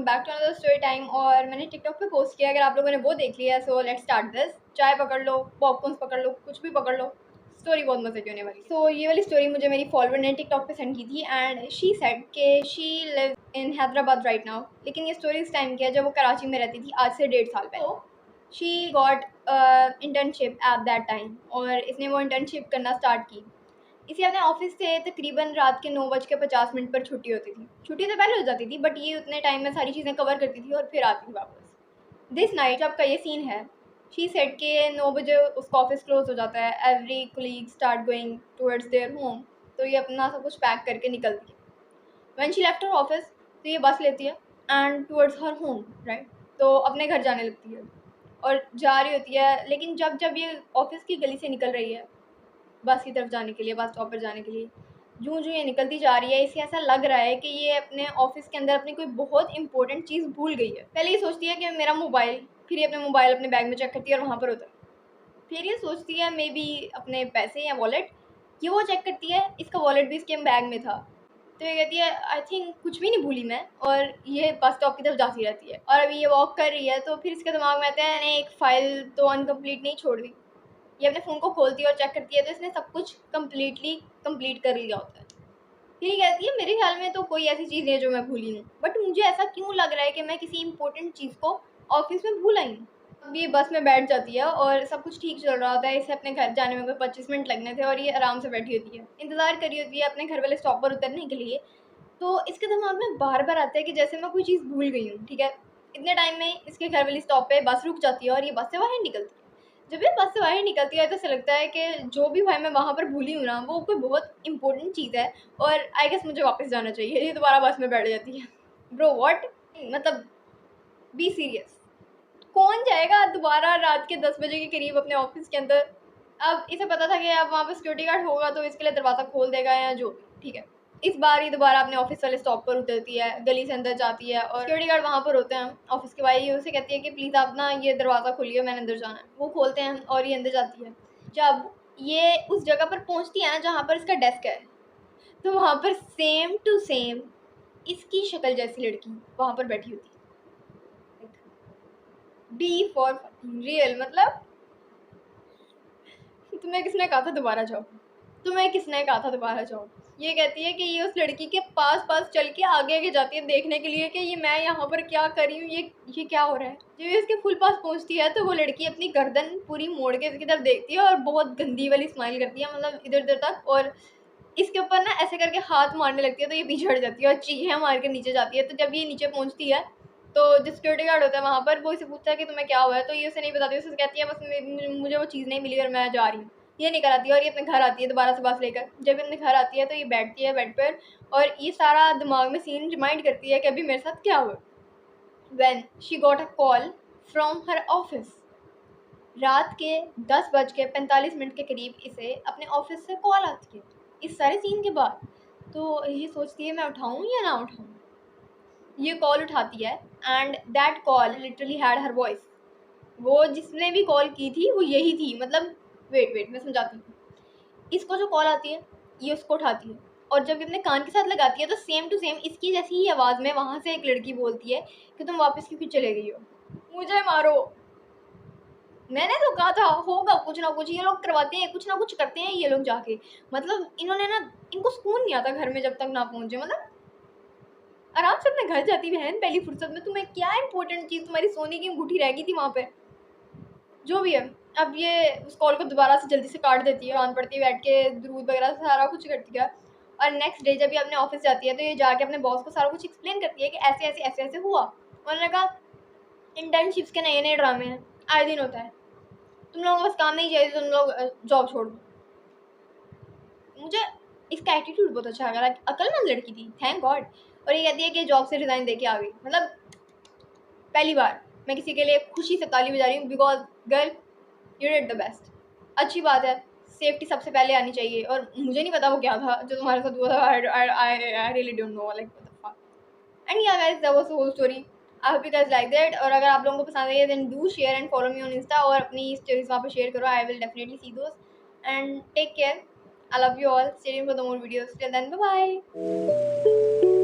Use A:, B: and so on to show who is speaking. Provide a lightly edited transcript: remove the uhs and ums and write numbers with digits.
A: Back to another story time. और मैंने TikTok पे पोस्ट किया, अगर आप लोगों ने वो देख लिया सो लेट्स स्टार्ट दिस। चाय पकड़ लो, पॉपकॉर्न्स पकड़ लो, कुछ भी पकड़ लो, स्टोरी बहुत मजे की होने वाली। सो ये वाली स्टोरी मुझे मेरी फॉलोअर ने टिकटॉक पे सेंड की थी एंड शी सेड के she live in Hyderabad right now. लेकिन ये स्टोरी इस टाइम की है जब वो कराची में रहती थी, आज से 1.5 साल पहले। She got internship at that time और इसने वो इंटर्नशिप करना स्टार्ट की। इसे अपने ऑफिस से तकरीबन रात के 9:50 पर छुट्टी होती थी। छुट्टी तो पहले हो जाती थी बट ये उतने टाइम में सारी चीज़ें कवर करती थी और फिर आती थी वापस। दिस नाइट जब का ये सीन है, शी सेड के 9 बजे उसका ऑफिस क्लोज हो जाता है। Every colleague start going towards their home. तो ये अपना सब कुछ पैक करके निकलती है। When she left her office तो ये बस लेती है and towards her home right. तो अपने घर जाने लगती है और जा रही होती है। लेकिन जब जब ये ऑफिस की गली से निकल रही है बस की तरफ जाने के लिए, बस स्टॉप पर जाने के लिए, जूँ जूँ ये निकलती जा रही है इसे ऐसा लग रहा है कि ये अपने ऑफिस के अंदर अपनी कोई बहुत इंपॉर्टेंट चीज़ भूल गई है। पहले ये सोचती है कि मेरा मोबाइल, फिर ये अपने मोबाइल अपने बैग में चेक करती है और वहाँ पर होता है। फिर ये सोचती है मे बी अपने पैसे या वॉलेट, ये वो चेक करती है, इसका वॉलेट भी इसके बैग में था। तो ये कहती है आई थिंक कुछ भी नहीं भूली मैं, और ये बस स्टॉप की तरफ जाती रहती है। और अभी ये वॉक कर रही है तो फिर इसके दिमाग में आता है नहीं, एक फ़ाइल तो अनकम्प्लीट नहीं छोड़ दी। ये अपने फ़ोन को खोलती है और चेक करती है तो इसने सब कुछ कंप्लीट कर लिया होता है। फिर ये कहती है मेरे ख्याल में तो कोई ऐसी चीज़ नहीं है जो मैं भूली हूँ, बट मुझे ऐसा क्यों लग रहा है कि मैं किसी इंपॉर्टेंट चीज़ को ऑफिस में भूल आई हूँ। अब ये बस में बैठ जाती है और सब कुछ ठीक चल रहा होता है। इसे अपने घर जाने में कोई 25 मिनट लगने थे और ये आराम से बैठी होती है, इंतज़ार करी होती है अपने घर वाले स्टॉप पर उतरने के लिए। तो इसके दिमाग में बार बार आता है कि जैसे मैं कोई चीज़ भूल गई हूँ। ठीक है, इतने टाइम में इसके घर वाली स्टॉप पे बस रुक जाती है और ये बस से बाहर निकलती है। जब ये बस से बाहर निकलती है तो ऐसा लगता है कि जो भी भाई मैं वहाँ पर भूली हूँ ना, वो कोई बहुत इंपॉर्टेंट चीज़ है और आई गेस मुझे वापस जाना चाहिए। ये दोबारा बस में बैठ जाती है। ब्रो व्हाट, मतलब बी सीरियस, कौन जाएगा दोबारा रात के 10 बजे के करीब अपने ऑफिस के अंदर। अब इसे पता था कि अब वहाँ पर सिक्योरिटी गार्ड होगा तो इसके लिए दरवाज़ा खोल देगा या जो भी, ठीक है। इस बार ही दोबारा अपने ऑफिस वाले स्टॉप पर उतरती है, गली से अंदर जाती है और सिक्योरिटी गार्ड वहाँ पर होते हैं ऑफिस के भाई। उसे कहती है कि प्लीज़ आप ना ये दरवाज़ा खोलिए, मैंने अंदर जाना है। वो खोलते हैं और ये अंदर जाती है। जब ये उस जगह पर पहुँचती है ना जहाँ पर इसका डेस्क है, तो वहाँ पर सेम टू सेम इसकी शक्ल जैसी लड़की वहाँ पर बैठी होती है। बी फॉर रियल, मतलब तुम्हें किसने कहा था दोबारा जाओ, तुम्हें किसने कहा था दोबारा जाओ। ये कहती है कि ये उस लड़की के पास पास चल के आगे आगे जाती है देखने के लिए कि ये मैं यहाँ पर क्या कर रही हूँ, ये क्या हो रहा है। जब ये इसके फुल पास पहुँचती है तो वो लड़की अपनी गर्दन पूरी मोड़ के इसकी तरफ देखती है और बहुत गंदी वाली स्माइल करती है, मतलब इधर उधर तक, और इसके ऊपर ना ऐसे करके हाथ मारने लगती है। तो ये पीछे हट जाती है और चीखें मार के नीचे जाती है। तो जब ये नीचे पहुँचती है तो जो सिक्योरिटी गार्ड होता है वहाँ पर, वो इसे पूछता है कि तुम्हें क्या हुआ है। तो ये उसे नहीं बताती, उसे कहती है बस मुझे वो चीज़ नहीं मिली और मैं जा रही हूँ। ये निकल आती है और ये अपने घर आती है दोबारा से बस लेकर। जब ये अपने घर आती है तो ये बैठती है बेड पर और ये सारा दिमाग में सीन रिमाइंड करती है कि अभी मेरे साथ क्या हुआ। When she got a call from her office, रात के 10:45 के करीब इसे अपने ऑफिस से कॉल आती है इस सारे सीन के बाद। तो ये सोचती है मैं उठाऊँ या ना उठाऊँ। ये कॉल उठाती है and that call literally had her voice. वो जिसने भी कॉल की थी वो यही थी, मतलब वेट मैं समझाती हूँ। इसको जो कॉल आती है ये उसको उठाती है और जब ये अपने कान के साथ लगाती है तो सेम टू सेम इसकी जैसी ही आवाज़ में वहाँ से एक लड़की बोलती है कि तुम वापस क्यों चले गई हो, मुझे मारो। मैंने तो कहा था होगा कुछ ना कुछ, ये लोग करवाते हैं, कुछ ना कुछ करते हैं ये लोग जाके। मतलब इन्होंने ना, इनको सुकून नहीं आता घर में जब तक ना पहुँचे। मतलब आराम से अपने घर जाती बहन पहली फुर्सत में, तुम्हें क्या इंपॉर्टेंट चीज़, तुम्हारी सोने की अंगूठी रह गई थी वहाँ पे, जो भी है। अब ये उस कॉल को दोबारा से जल्दी से काट देती है, ऑन पड़ती है, बैठ के दूध वगैरह सारा कुछ करती है। और नेक्स्ट डे जब ये अपने ऑफिस जाती है तो ये जाके अपने बॉस को सारा कुछ एक्सप्लेन करती है कि ऐसे ऐसे ऐसे ऐसे हुआ। उन्होंने कहा इंटर्नशिप्स के नए नए ड्रामे हैं, आए दिन होता है, तुम लोगों को बस काम नहीं चाहिए, तुम लोग जॉब छोड़ दो। मुझे इसका एटीट्यूड बहुत अच्छा लगा, अक्लमंद लड़की थी, थैंक गॉड। और ये कहती है कि जॉब से रिज़ाइन दे के आ गई। मतलब पहली बार मैं किसी के लिए खुशी से ताली बजा रही हूँ, because girl you did the best. अच्छी बात है, सेफ्टी सबसे पहले आनी चाहिए। और मुझे नहीं पता वो क्या था जो तुम्हारे साथ हुआ था। I really don't know like what the fuck. And yeah guys that was the whole story. I hope you guys like that. और अगर आप लोगों को पसंद आई है then do share and follow me on insta, और अपनी स्टोरीज वहाँ पे शेयर करो। I will definitely see those and take care. I love you all, stay tuned for the more videos. Till then bye bye.